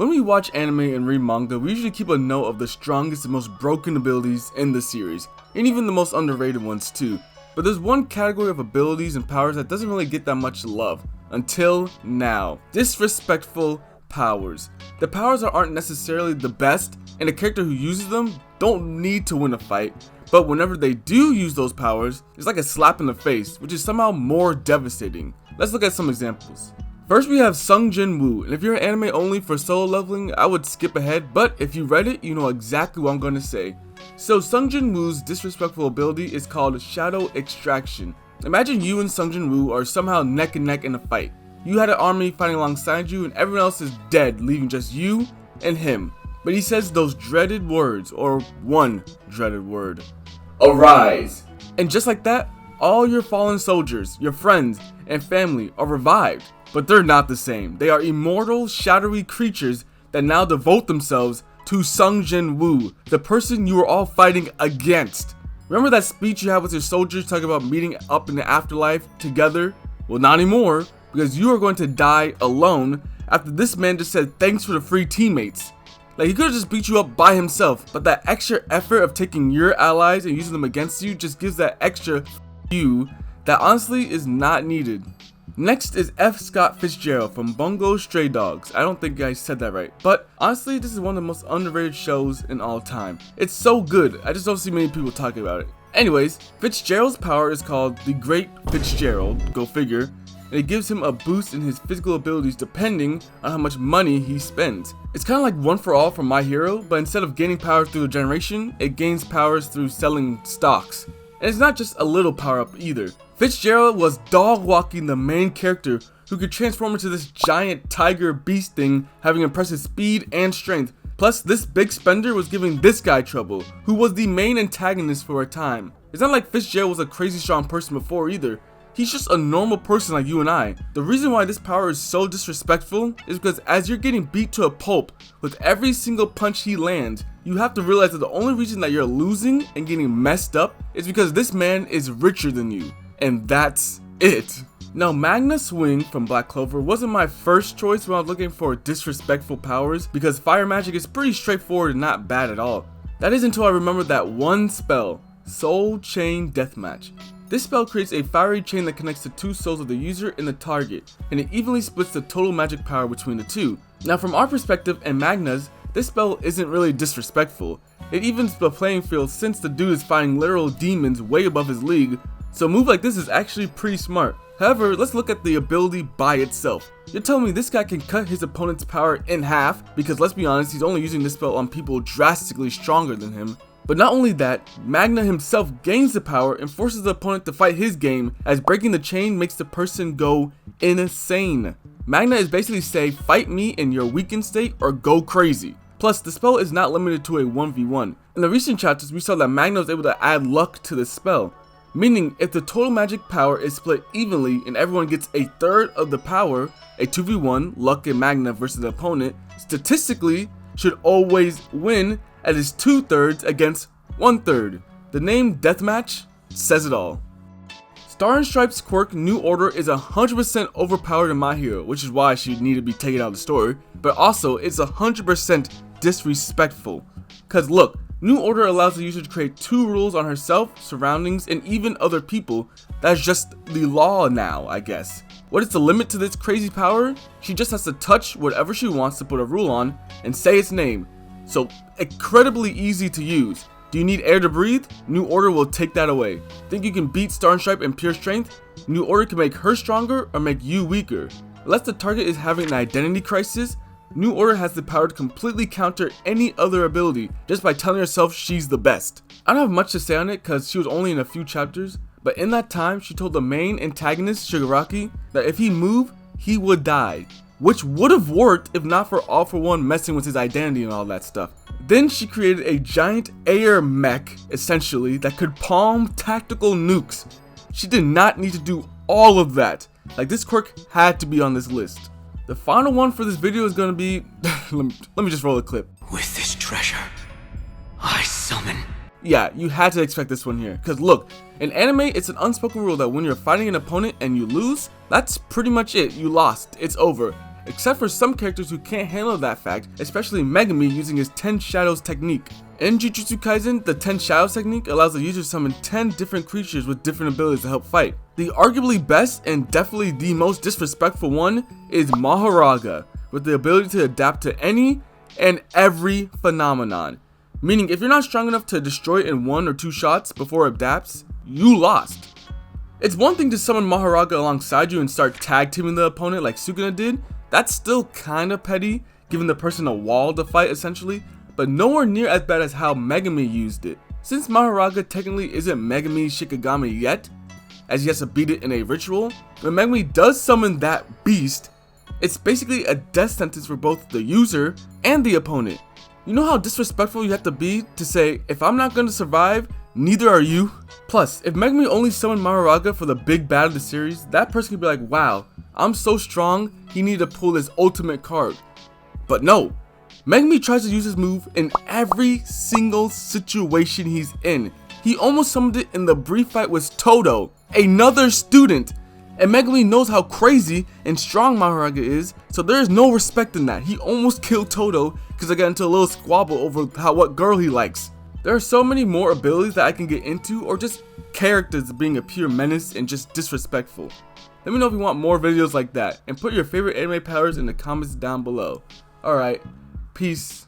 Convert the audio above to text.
When we watch anime and read manga, we usually keep a note of the strongest and most broken abilities in the series, and even the most underrated ones too. But there's one category of abilities and powers that doesn't really get that much love, until now. Disrespectful powers. The powers that aren't necessarily the best, and the character who uses them don't need to win a fight, but whenever they do use those powers, it's like a slap in the face, which is somehow more devastating. Let's look at some examples. First we have Sung Jin Woo, and if you're anime only for solo leveling, I would skip ahead, but if you read it, you know exactly what I'm going to say. So Sung Jin Woo's disrespectful ability is called Shadow Extraction. Imagine you and Sung Jin Woo are somehow neck and neck in a fight. You had an army fighting alongside you and everyone else is dead, leaving just you and him. But he says those dreaded words, or one dreaded word. Arise! And just like that, all your fallen soldiers, your friends, and family are revived. But they're not the same. They are immortal, shadowy creatures that now devote themselves to Sung Jin Woo, the person you were all fighting against. Remember that speech you had with your soldiers talking about meeting up in the afterlife together? Well, not anymore, because you are going to die alone after this man just said thanks for the free teammates. Like, he could have just beat you up by himself, but that extra effort of taking your allies and using them against you just gives that extra you that honestly is not needed. Next is F. Scott Fitzgerald from Bungo Stray Dogs. I don't think I said that right, but honestly this is one of the most underrated shows in all time. It's so good, I just don't see many people talking about it. Anyways, Fitzgerald's power is called the Great Fitzgerald, go figure, and it gives him a boost in his physical abilities depending on how much money he spends. It's kind of like One for All from My Hero, but instead of gaining power through a generation, it gains powers through selling stocks. And it's not just a little power up either. Fitzgerald was dog walking the main character who could transform into this giant tiger beast thing, having impressive speed and strength. Plus, this big spender was giving this guy trouble, who was the main antagonist for a time. It's not like Fitzgerald was a crazy strong person before either. He's just a normal person like you and I. The reason why this power is so disrespectful is because as you're getting beat to a pulp with every single punch he lands, you have to realize that the only reason that you're losing and getting messed up is because this man is richer than you. And that's it. Now, Magna Swing from Black Clover wasn't my first choice when I was looking for disrespectful powers, because fire magic is pretty straightforward and not bad at all. That is until I remembered that one spell, Soul Chain Deathmatch. This spell creates a fiery chain that connects the two souls of the user and the target, and it evenly splits the total magic power between the two. Now, from our perspective and Magna's, this spell isn't really disrespectful. It evens the playing field since the dude is fighting literal demons way above his league, so a move like this is actually pretty smart. However, let's look at the ability by itself. You're telling me this guy can cut his opponent's power in half, because let's be honest, he's only using this spell on people drastically stronger than him. But not only that, Magna himself gains the power and forces the opponent to fight his game, as breaking the chain makes the person go insane. Magna is basically saying, fight me in your weakened state or go crazy. Plus, the spell is not limited to a 1v1. In the recent chapters, we saw that Magna was able to add luck to the spell. Meaning, if the total magic power is split evenly and everyone gets a third of the power, a 2v1, Luck and Magna versus the opponent, statistically should always win, as it's 2/3 against 1/3. The name Deathmatch says it all. Star and Stripes' quirk New Order is 100% overpowered in My Hero, which is why she need to be taken out of the story, but also it's 100% disrespectful. Cause look, New Order allows the user to create 2 rules on herself, surroundings, and even other people. That's just the law now, I guess. What is the limit to this crazy power? She just has to touch whatever she wants to put a rule on and say its name. So incredibly easy to use. Do you need air to breathe? New Order will take that away. Think you can beat Star and Stripe in pure strength? New Order can make her stronger or make you weaker. Unless the target is having an identity crisis, New Order has the power to completely counter any other ability just by telling herself she's the best. I don't have much to say on it because she was only in a few chapters, but in that time she told the main antagonist, Shigaraki, that if he moved, he would die. Which would have worked if not for All For One messing with his identity and all that stuff. Then she created a giant air mech, essentially, that could palm tactical nukes. She did not need to do all of that. Like, this quirk had to be on this list. The final one for this video is gonna be, let me just roll a clip. With this treasure, I summon. Yeah, you had to expect this one here, because look, in anime, it's an unspoken rule that when you're fighting an opponent and you lose, that's pretty much it, you lost, it's over. except for some characters who can't handle that fact, especially Megami using his 10 Shadows technique. In Jujutsu Kaisen, the 10 Shadows technique allows the user to summon 10 different creatures with different abilities to help fight. The arguably best and definitely the most disrespectful one is Maharaga, with the ability to adapt to any and every phenomenon. Meaning if you're not strong enough to destroy it in 1 or 2 shots before it adapts, you lost. It's one thing to summon Maharaga alongside you and start tag teaming the opponent like Sukuna did. That's still kinda petty, giving the person a wall to fight essentially, but nowhere near as bad as how Megami used it. Since Maharaga technically isn't Megami Shikigami yet, as he has to beat it in a ritual, when Megami does summon that beast, it's basically a death sentence for both the user and the opponent. You know how disrespectful you have to be to say, if I'm not gonna survive, neither are you? Plus, if Megami only summoned Maharaga for the big bad of the series, that person could be like, wow, I'm so strong, he needed to pull his ultimate card. But no, Megami tries to use his move in every single situation he's in. He almost summoned it in the brief fight with Todo, another student. And Megami knows how crazy and strong Maharaga is, so there is no respect in that. He almost killed Todo because I got into a little squabble over what girl he likes. There are so many more abilities that I can get into, or just characters being a pure menace and just disrespectful. Let me know if you want more videos like that, and put your favorite anime powers in the comments down below. Alright, peace.